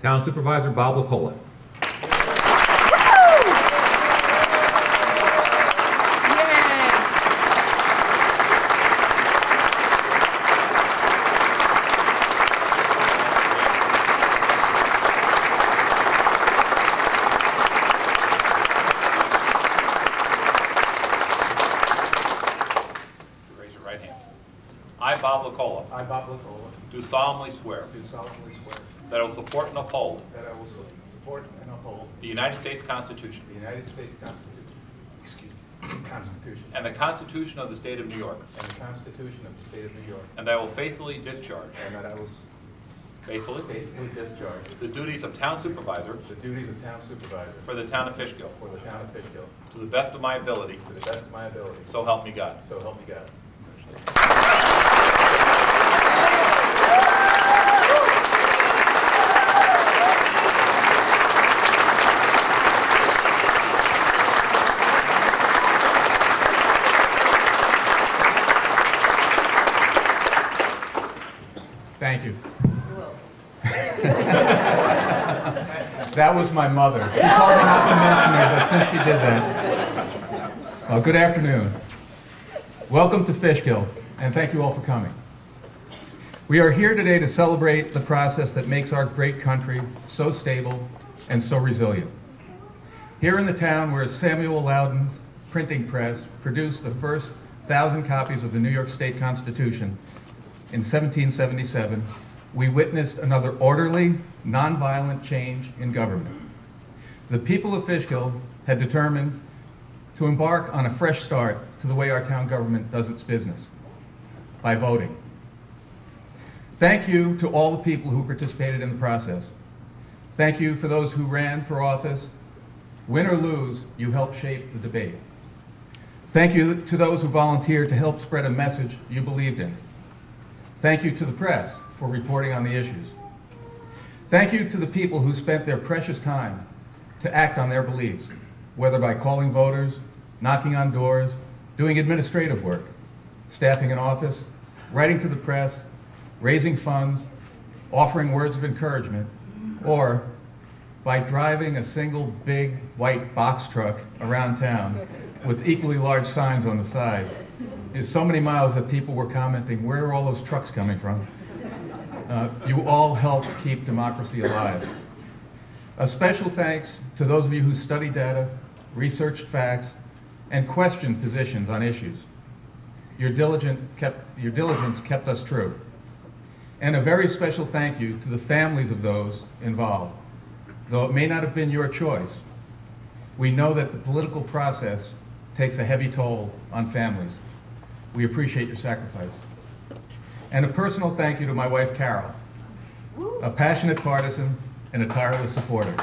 Town Supervisor Bob LaColla. Raise your right hand. I, Bob LaColla, I, Bob LaColla, do solemnly swear do solemnly swear that I will support and uphold that I will support and uphold the United States Constitution the United States Constitution and the Constitution of the State of New York, and the Constitution of the State of New York, and that I will faithfully discharge and that I will faithfully faithfully discharge the duties of Town Supervisor the duties of Town Supervisor for the Town of Fishkill for the Town of Fishkill to the best of my ability, to the best of my ability. so help me God. So help me God. Thank you. That was my mother. She told me not to mention her, but since she did that. Well, good afternoon. Welcome to Fishkill, and thank you all for coming. We are here today to celebrate the process that makes our great country so stable and so resilient. Here in the town where Samuel Loudon's printing press produced the first 1,000 copies of the New York State Constitution in 1777, we witnessed another orderly, nonviolent change in government. The people of Fishkill had determined to embark on a fresh start to the way our town government does its business, by voting. Thank you to all the people who participated in the process. Thank you for those who ran for office. Win or lose, you helped shape the debate. Thank you to those who volunteered to help spread a message you believed in. Thank you to the press for reporting on the issues. Thank you to the people who spent their precious time to act on their beliefs, whether by calling voters, knocking on doors, doing administrative work, staffing an office, writing to the press, raising funds, offering words of encouragement, or by driving a single big white box truck around town with equally large signs on the sides. There's so many miles that people were commenting, where are all those trucks coming from? You all help keep democracy alive. A special thanks to those of you who study data, researched facts, and questioned positions on issues. Your diligence kept us true. And a very special thank you to the families of those involved. Though it may not have been your choice, we know that the political process takes a heavy toll on families. We appreciate your sacrifice. And a personal thank you to my wife, Carol, a passionate partisan and a tireless supporter.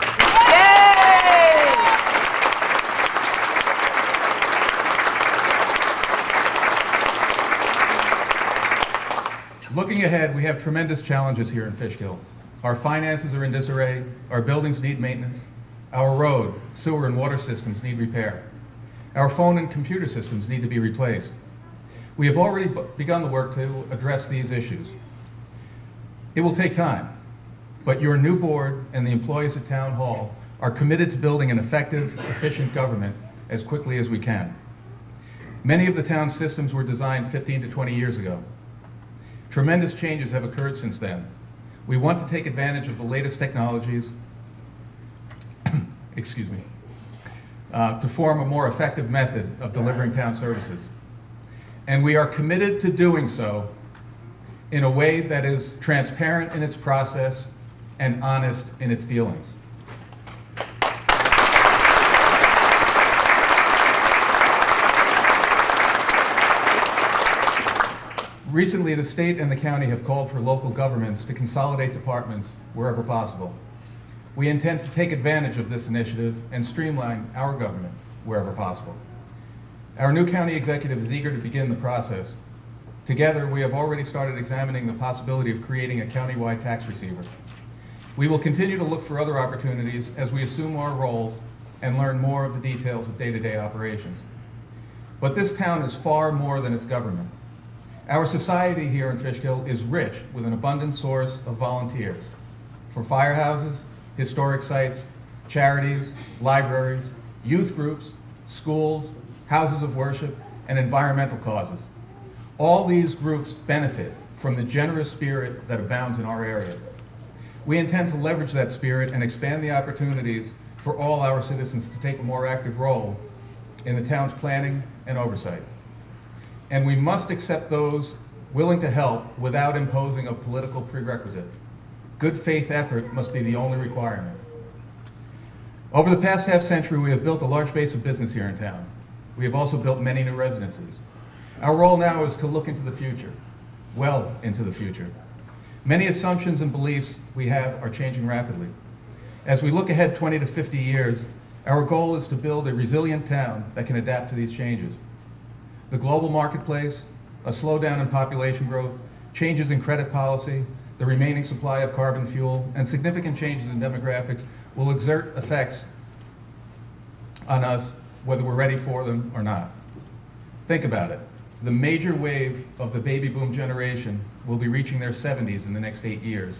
Looking ahead, we have tremendous challenges here in Fishkill. Our finances are in disarray, our buildings need maintenance, our road, sewer, and water systems need repair. Our phone and computer systems need to be replaced. We have already begun the work to address these issues. It will take time, but your new board and the employees at Town Hall are committed to building an effective, efficient government as quickly as we can. Many of the town's systems were designed 15 to 20 years ago. Tremendous changes have occurred since then. We want to take advantage of the latest technologies excuse me, to form a more effective method of delivering town services. And we are committed to doing so in a way that is transparent in its process and honest in its dealings. Recently, the state and the county have called for local governments to consolidate departments wherever possible. We intend to take advantage of this initiative and streamline our government wherever possible. Our new county executive is eager to begin the process. Together, we have already started examining the possibility of creating a countywide tax receiver. We will continue to look for other opportunities as we assume our roles and learn more of the details of day-to-day operations. But this town is far more than its government. Our society here in Fishkill is rich with an abundant source of volunteers. for firehouses, historic sites, charities, libraries, youth groups, schools, houses of worship, and environmental causes. All these groups benefit from the generous spirit that abounds in our area. We intend to leverage that spirit and expand the opportunities for all our citizens to take a more active role in the town's planning and oversight. And we must accept those willing to help without imposing a political prerequisite. Good faith effort must be the only requirement. Over the past half-century, we have built a large base of business here in town. We have also built many new residences. Our role now is to look into the future, well into the future. Many assumptions and beliefs we have are changing rapidly. As we look ahead 20 to 50 years, our goal is to build a resilient town that can adapt to these changes. The global marketplace, a slowdown in population growth, changes in credit policy, the remaining supply of carbon fuel, and significant changes in demographics will exert effects on us whether we're ready for them or not. Think about it. The major wave of the baby boom generation will be reaching their 70s in the next 8 years.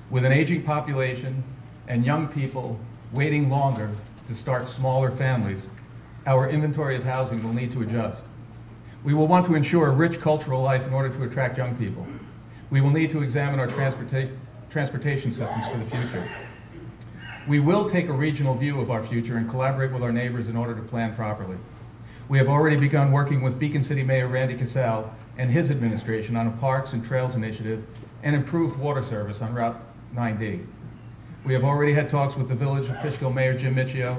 With an aging population and young people waiting longer to start smaller families, our inventory of housing will need to adjust. We will want to ensure a rich cultural life in order to attract young people. We will need to examine our transportation systems for the future. We will take a regional view of our future and collaborate with our neighbors in order to plan properly. We have already begun working with Beacon City Mayor Randy Casale and his administration on a Parks and Trails initiative and improved water service on Route 9D. We have already had talks with the Village of Fishkill Mayor Jim Michio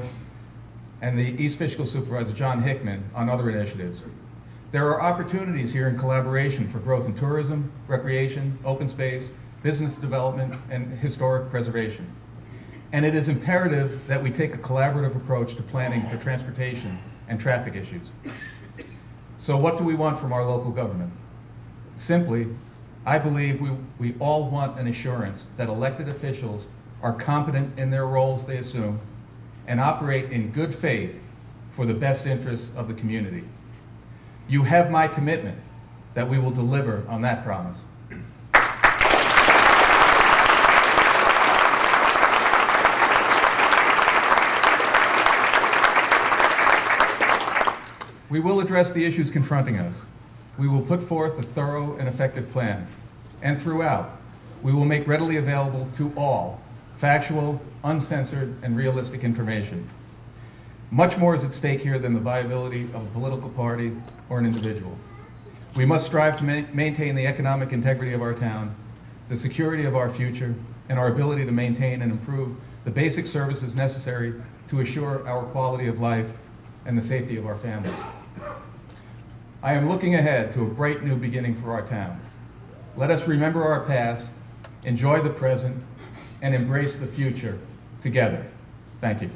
and the East Fishkill Supervisor John Hickman on other initiatives. There are opportunities here in collaboration for growth in tourism, recreation, open space, business development, and historic preservation. And it is imperative that we take a collaborative approach to planning for transportation and traffic issues. So what do we want from our local government? Simply, I believe we all want an assurance that elected officials are competent in their roles they assume and operate in good faith for the best interests of the community. You have my commitment that we will deliver on that promise. We will address the issues confronting us. We will put forth a thorough and effective plan. And throughout, we will make readily available to all factual, uncensored, and realistic information. Much more is at stake here than the viability of a political party or an individual. We must strive to maintain the economic integrity of our town, the security of our future, and our ability to maintain and improve the basic services necessary to assure our quality of life and the safety of our families. I am looking ahead to a bright new beginning for our town. Let us remember our past, enjoy the present, and embrace the future together. Thank you.